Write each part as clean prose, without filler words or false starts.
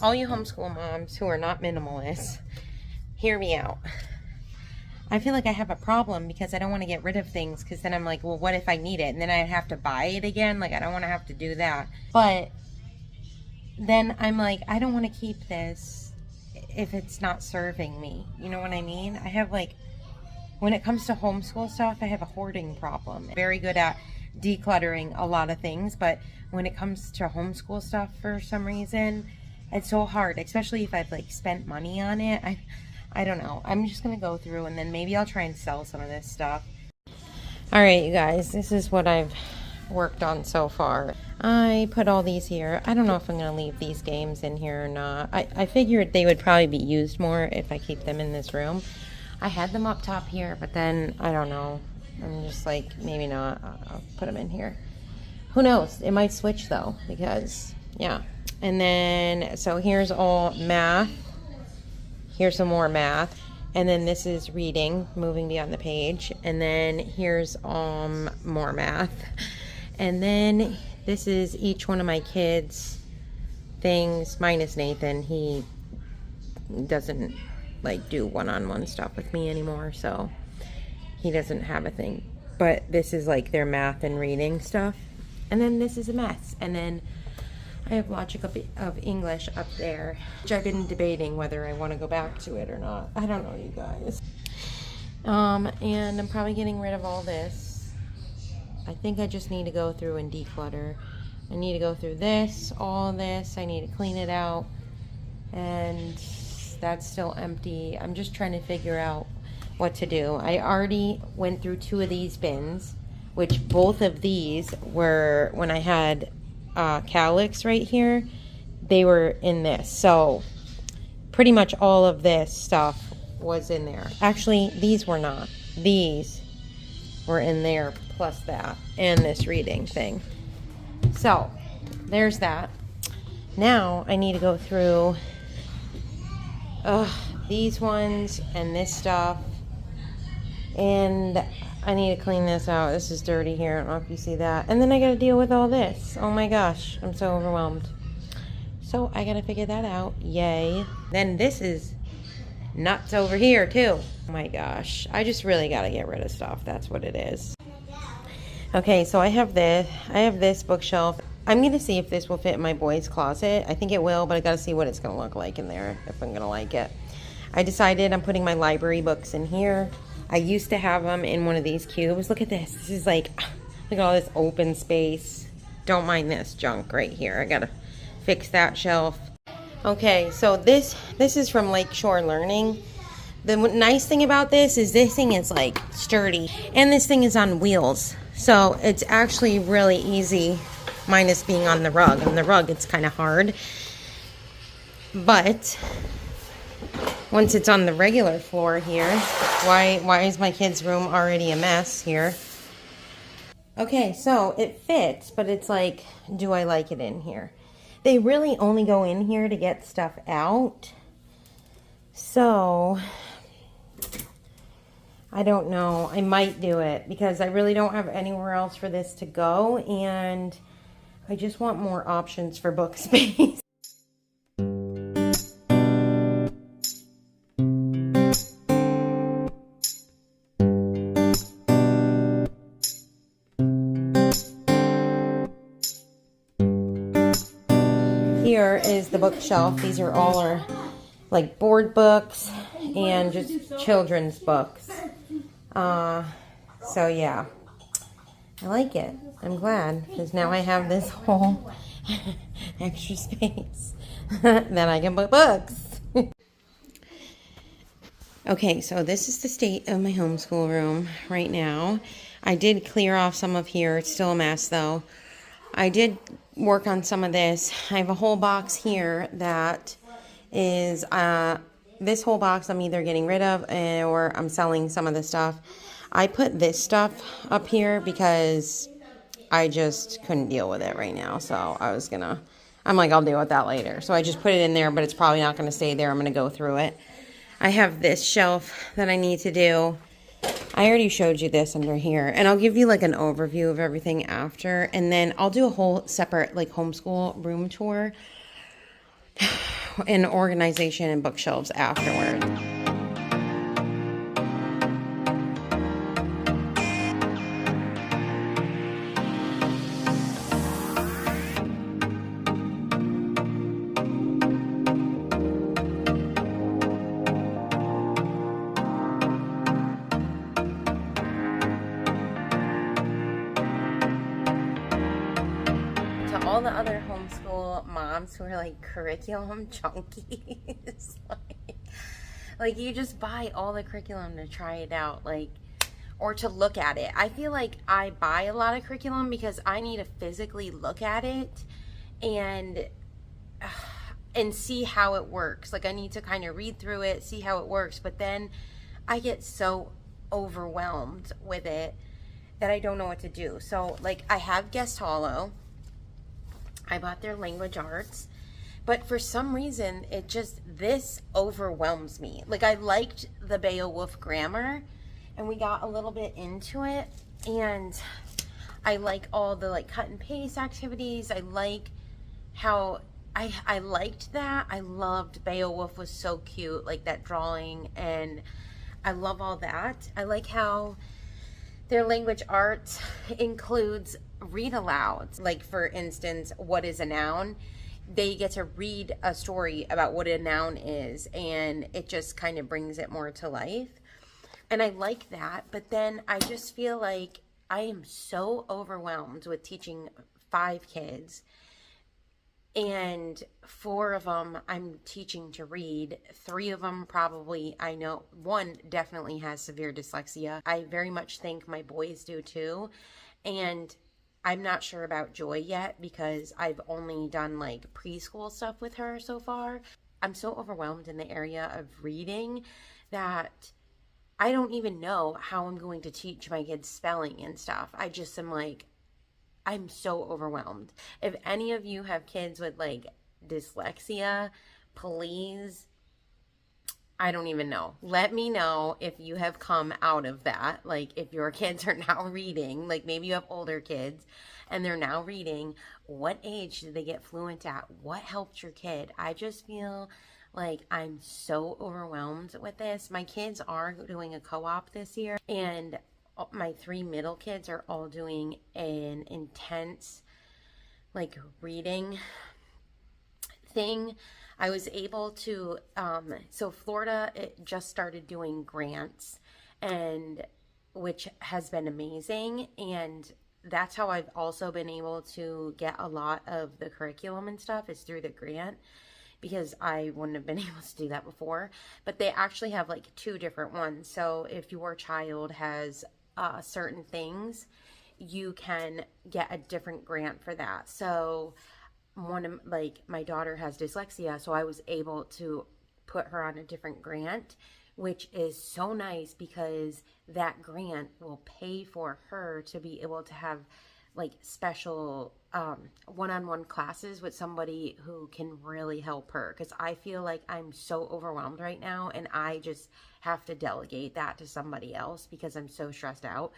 all you homeschool moms who are not minimalists, hear me out. I feel like I have a problem because I don't want to get rid of things, because then I'm like, well, what if I need it? And then I'd have to buy it again. Like, I don't want to have to do that. But then I'm like, I don't want to keep this if it's not serving me. You know what I mean? I have like, when it comes to homeschool stuff, I have a hoarding problem. I'm very good at decluttering a lot of things, but when it comes to homeschool stuff, for some reason, it's so hard, especially if I've like spent money on it. I don't know. I'm just going to go through and then maybe I'll try and sell some of this stuff. All right, you guys, this is what I've worked on so far. I put all these here. I don't know if I'm going to leave these games in here or not. I figured they would probably be used more if I keep them in this room. I had them up top here, but then I don't know. I'm just like, maybe not. I'll put them in here. Who knows? It might switch though, because, yeah. And then, so here's all math. Here's some more math. And then this is reading, moving beyond the page. And then here's more math. And then this is each one of my kids' things, minus Nathan. He doesn't like do one-on-one stuff with me anymore, so he doesn't have a thing. But this is like their math and reading stuff. And then this is a mess. And then I have Logic of English up there, which I've been debating whether I want to go back to it or not. I don't know, you guys. And I'm probably getting rid of all this. I think I just need to go through and declutter. I need to go through this, all this. I need to clean it out. And that's still empty. I'm just trying to figure out what to do. I already went through 2 of these bins, which both of these were when I had calyx right here, they were in this. So pretty much all of this stuff was in there. Actually, these were not. These were in there, plus that and this reading thing. So there's that. Now I need to go through these ones and this stuff, and I need to clean this out. This is dirty here. I don't know if you see that. And then I got to deal with all this. Oh my gosh. I'm so overwhelmed. So I got to figure that out. Yay. Then this is nuts over here too. Oh my gosh. I just really got to get rid of stuff. That's what it is. Okay, so I have this bookshelf. I'm going to see if this will fit in my boys' closet. I think it will, but I got to see what it's going to look like in there, if I'm going to like it. I decided I'm putting my library books in here. I used to have them in one of these cubes. Look at this. This is like, look at all this open space. Don't mind this junk right here. I gotta fix that shelf. Okay, so this is from Lakeshore Learning. The nice thing about this thing is like sturdy, and this thing is on wheels. So it's actually really easy, minus being on the rug. On the rug, it's kind of hard. But once it's on the regular floor here, why is my kids' room already a mess here? Okay, so it fits, but it's like, do I like it in here? They really only go in here to get stuff out. So I don't know. I might do it because I really don't have anywhere else for this to go, and I just want more options for book space. Here is the bookshelf. These are all our like board books and just children's books. So yeah, I like it. I'm glad because now I have this whole extra space that I can put books. Okay, so this is the state of my homeschool room right now. I did clear off some of here. It's still a mess though. I did work on some of this. I have a whole box here that is, this whole box I'm either getting rid of or I'm selling some of the stuff. I put this stuff up here because I just couldn't deal with it right now. So I'm like, I'll deal with that later. So I just put it in there, but it's probably not going to stay there. I'm going to go through it. I have this shelf that I need to do. I already showed you this under here, and I'll give you like an overview of everything after, and then I'll do a whole separate like homeschool room tour and organization and bookshelves afterward. To all the other homeschool moms who are like curriculum junkies, like you just buy all the curriculum to try it out, like, or to look at it. I feel like I buy a lot of curriculum because I need to physically look at it and see how it works. Like I need to kind of read through it, see how it works, but then I get so overwhelmed with it that I don't know what to do. So like I have Guest Hollow. I bought their language arts, but for some reason this overwhelms me. Like I liked the Beowulf grammar and we got a little bit into it, and I like all the like cut and paste activities. I like how I liked that. I loved Beowulf, was so cute, like that drawing, and I love all that. I like how their language arts includes read alouds. Like for instance, what is a noun? They get to read a story about what a noun is, and it just kind of brings it more to life. And I like that, but then I just feel like I am so overwhelmed with teaching 5 kids, and 4 of them I'm teaching to read. 3 of them probably, I know, 1 definitely has severe dyslexia. I very much think my boys do too. And I'm not sure about Joy yet because I've only done like preschool stuff with her so far. I'm so overwhelmed in the area of reading that I don't even know how I'm going to teach my kids spelling and stuff. I just am like, I'm so overwhelmed. If any of you have kids with like dyslexia, please, I don't even know. Let me know if you have come out of that. Like if your kids are now reading, like maybe you have older kids and they're now reading. What age did they get fluent at? What helped your kid? I just feel like I'm so overwhelmed with this. My kids are doing a co-op this year, and my 3 middle kids are all doing an intense like reading thing. I was able to, so Florida, it just started doing grants, and which has been amazing. And that's how I've also been able to get a lot of the curriculum and stuff, is through the grant, because I wouldn't have been able to do that before. But they actually have like 2 different ones. So if your child has certain things, you can get a different grant for that. So one of, like, my daughter has dyslexia, so I was able to put her on a different grant, which is so nice because that grant will pay for her to be able to have like special one-on-one classes with somebody who can really help her, because I feel like I'm so overwhelmed right now and I just have to delegate that to somebody else because I'm so stressed out,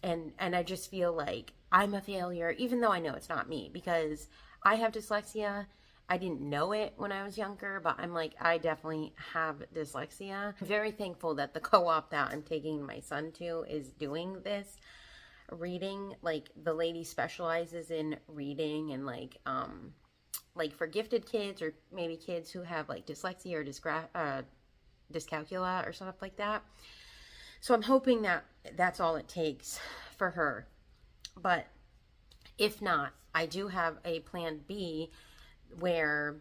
and I just feel like I'm a failure, even though I know it's not me, because I have dyslexia. I didn't know it when I was younger, but I'm like, I definitely have dyslexia. I'm very thankful that the co-op that I'm taking my son to is doing this reading. Like the lady specializes in reading, and like for gifted kids, or maybe kids who have like dyslexia or dyscalculia or stuff like that. So I'm hoping that that's all it takes for her. But if not, I do have a plan B where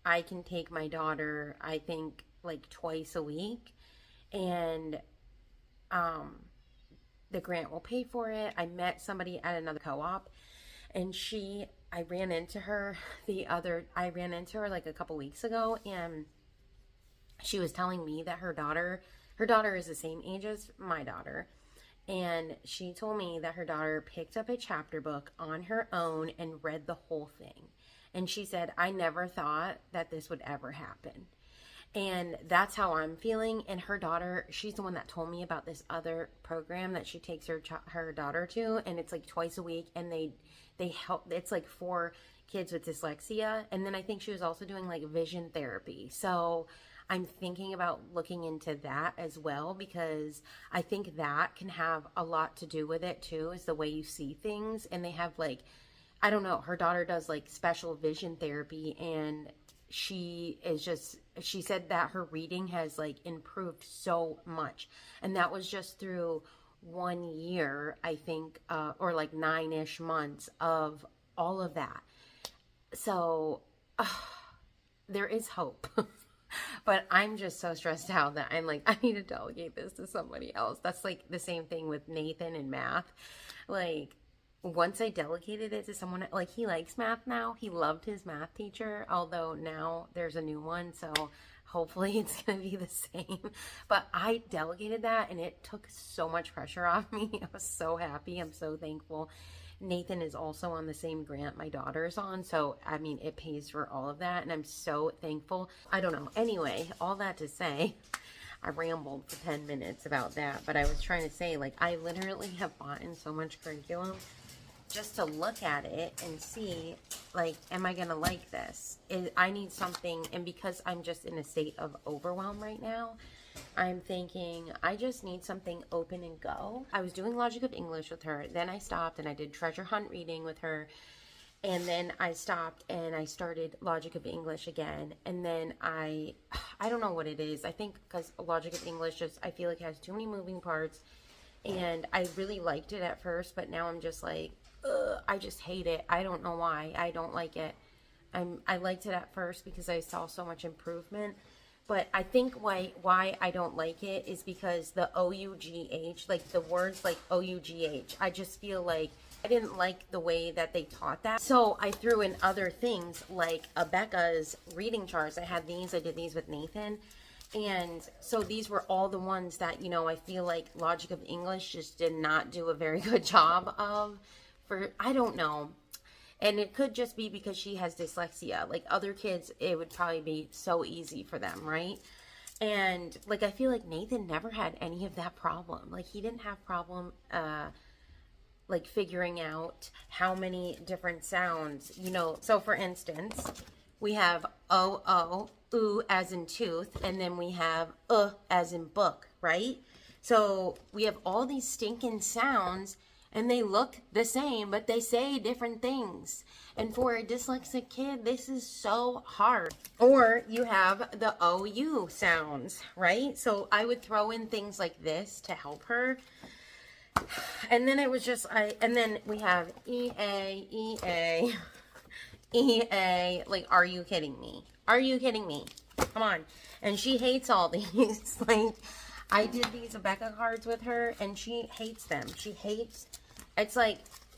I can take my daughter, I think, like twice a week, and the grant will pay for it. I met somebody at another co-op, and I ran into her like a couple weeks ago, and she was telling me that her daughter is the same age as my daughter. And she told me that her daughter picked up a chapter book on her own and read the whole thing. And she said, I never thought that this would ever happen. And that's how I'm feeling. And her daughter, she's the one that told me about this other program that she takes her daughter to, and it's like twice a week, and they help. It's like for kids with dyslexia, and then I think she was also doing like vision therapy. So I'm thinking about looking into that as well, because I think that can have a lot to do with it too, is the way you see things. And they have like, I don't know, her daughter does like special vision therapy, and she said that her reading has like improved so much, and that was just through 1 year, I think, or like 9-ish months of all of that. So there is hope. But I'm just so stressed out that I'm like, I need to delegate this to somebody else. That's like the same thing with Nathan in math. Like, once I delegated it to someone, like, he likes math now. He loved his math teacher, although now there's a new one, so hopefully it's going to be the same. But I delegated that, and it took so much pressure off me. I was so happy. I'm so thankful. Nathan is also on the same grant my daughter's on, so I mean, it pays for all of that, and I'm so thankful. I don't know. Anyway, all that to say, I rambled for 10 minutes about that, but I was trying to say, like, I literally have bought in so much curriculum just to look at it and see, like, am I gonna like this? I need something, and because I'm just in a state of overwhelm right now, I'm thinking I just need something open and go. I was doing Logic of English with her, then I stopped and I did Treasure Hunt reading with her, and then I stopped and I started Logic of English again, and then I don't know what it is. I think because Logic of English just, I feel like it has too many moving parts, and I really liked it at first, but now I'm just like, I just hate it. I don't know why. I don't like it. I liked it at first because I saw so much improvement. But I think why I don't like it is because the O-U-G-H, like the words like O-U-G-H, I just feel like I didn't like the way that they taught that. So I threw in other things like Becca's reading charts. I had these, I did these with Nathan. And so these were all the ones that, you know, I feel like Logic of English just did not do a very good job of. I don't know. And it could just be because she has dyslexia. Like other kids, it would probably be so easy for them, right? And like, I feel like Nathan never had any of that problem. Like he didn't have problem, like figuring out how many different sounds, you know. So for instance, we have O, oo as in tooth, and then we have as in book, right? So we have all these stinking sounds, and they look the same, but they say different things. And for a dyslexic kid, this is so hard. Or you have the OU sounds, right? So I would throw in things like this to help her. And then it was just, and then we have EA. Like, are you kidding me? Are you kidding me? Come on. And she hates all these. Like, I did these Becca cards with her, and she hates them. She hates, it's like,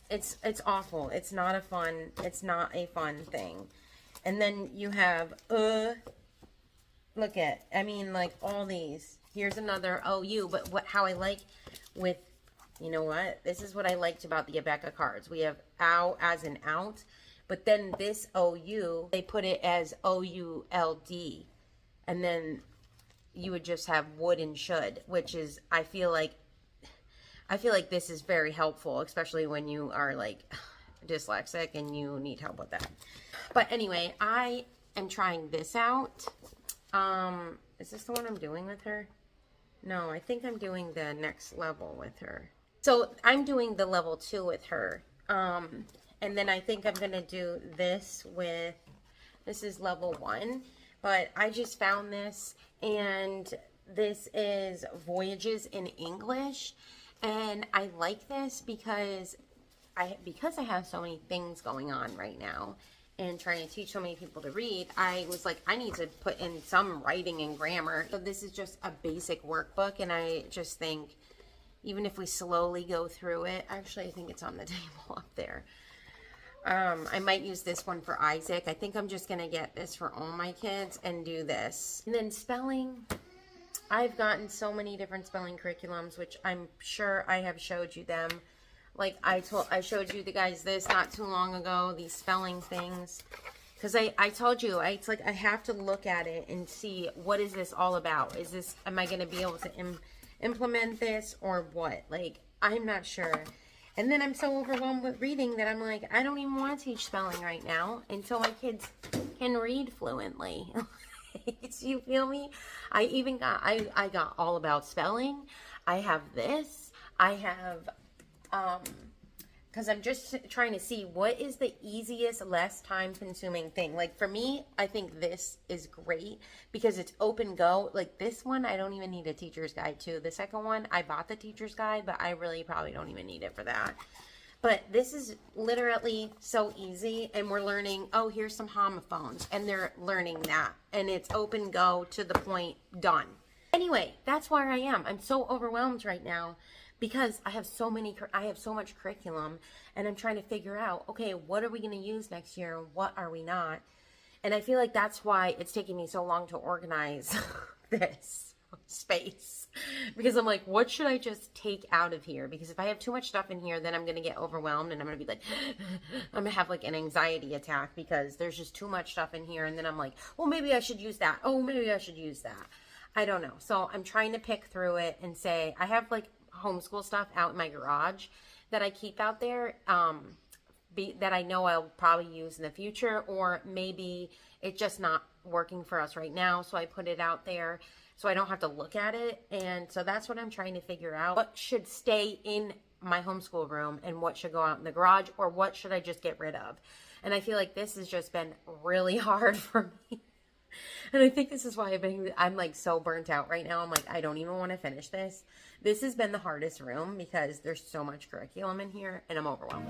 it's awful. It's not a fun thing. And then you have, look at, I mean, like, all these. Here's another OU, but how I like with, you know what? This is what I liked about the Becca cards. We have ow as in out, but then this OU, they put it as OULD. And then you would just have would and should, which is, I feel like this is very helpful, especially when you are like dyslexic and you need help with that. But anyway, I am trying this out. Is this the one I'm doing with her? No, I think I'm doing the next level with her. So I'm doing the level 2 with her. And then I think I'm going to do this with, this is level 1. But I just found this, and this is Voyages in English, and I like this because I have so many things going on right now and trying to teach so many people to read. I was like, I need to put in some writing and grammar. So this is just a basic workbook, and I just think even if we slowly go through it, actually I think it's on the table up there. I might use this one for Isaac. I think I'm just going to get this for all my kids and do this. And then spelling. I've gotten so many different spelling curriculums, which I'm sure I have showed you them. Like I showed you the guys this not too long ago, these spelling things. Because I told you, it's like I have to look at it and see, what is this all about? Is this, am I going to be able to implement this or what? Like, I'm not sure. And then I'm so overwhelmed with reading that I'm like, I don't even want to teach spelling right now until my kids can read fluently. You feel me? I even got, I got all about spelling. I have this. I have, because I'm just trying to see what is the easiest, less time consuming thing. Like for me, I think this is great because it's open go. Like this one, I don't even need a teacher's guide to. The second one, I bought the teacher's guide, but I really probably don't even need it for that. But this is literally so easy, and we're learning, oh, here's some homophones, and they're learning that. And it's open go, to the point, done. Anyway, that's where I am. I'm so overwhelmed right now because I have so much curriculum, and I'm trying to figure out, okay, what are we going to use next year? What are we not? And I feel like that's why it's taking me so long to organize this space, because I'm like, what should I just take out of here? Because if I have too much stuff in here, then I'm going to get overwhelmed, and I'm going to be like, I'm going to have like an anxiety attack because there's just too much stuff in here. And then I'm like, well, maybe I should use that. Oh, maybe I should use that. I don't know. So I'm trying to pick through it and say, I have like homeschool stuff out in my garage that I keep out there, that I know I'll probably use in the future, or maybe it's just not working for us right now. So I put it out there so I don't have to look at it. And so that's what I'm trying to figure out. What should stay in my homeschool room and what should go out in the garage, or what should I just get rid of? And I feel like this has just been really hard for me. And I think this is why I'm like so burnt out right now. I'm like, I don't even want to finish this. This has been the hardest room because there's so much curriculum in here and I'm overwhelmed.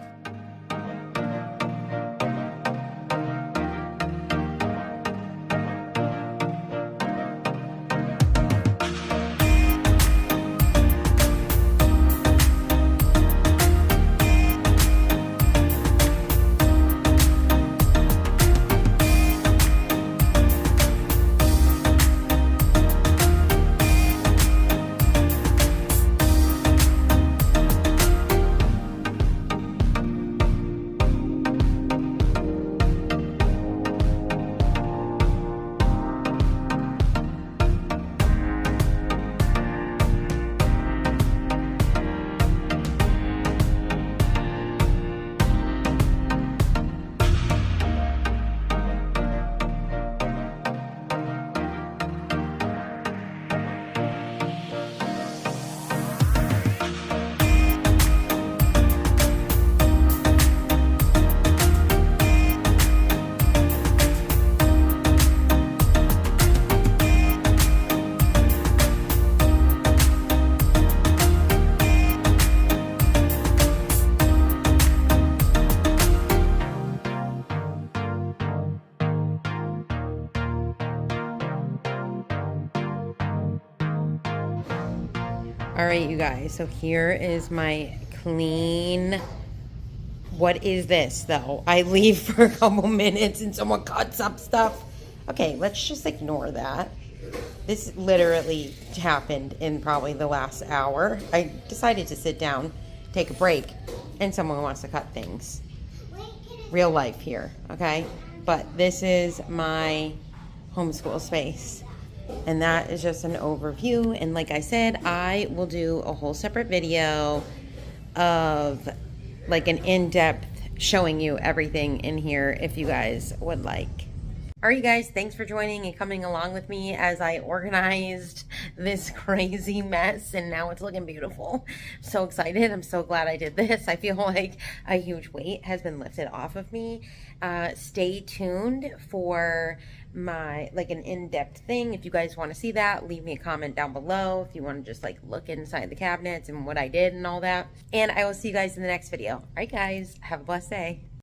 All right, you guys, so here is my clean. What is this, though? I leave for a couple minutes and someone cuts up stuff. Okay, let's just ignore that. This literally happened in probably the last hour. I decided to sit down, take a break, and someone wants to cut things. Real life here, okay? But this is my homeschool space. And that is just an overview. And like I said, I will do a whole separate video of like an in-depth showing you everything in here if you guys would like. All right, you guys, thanks for joining and coming along with me as I organized this crazy mess, and now it's looking beautiful. I'm so excited. I'm so glad I did this. I feel like a huge weight has been lifted off of me. Stay tuned for my like an in-depth thing. If you guys want to see that, leave me a comment down below if you want to just like look inside the cabinets and what I did and all that. And I will see you guys in the next video. All right, guys, have a blessed day.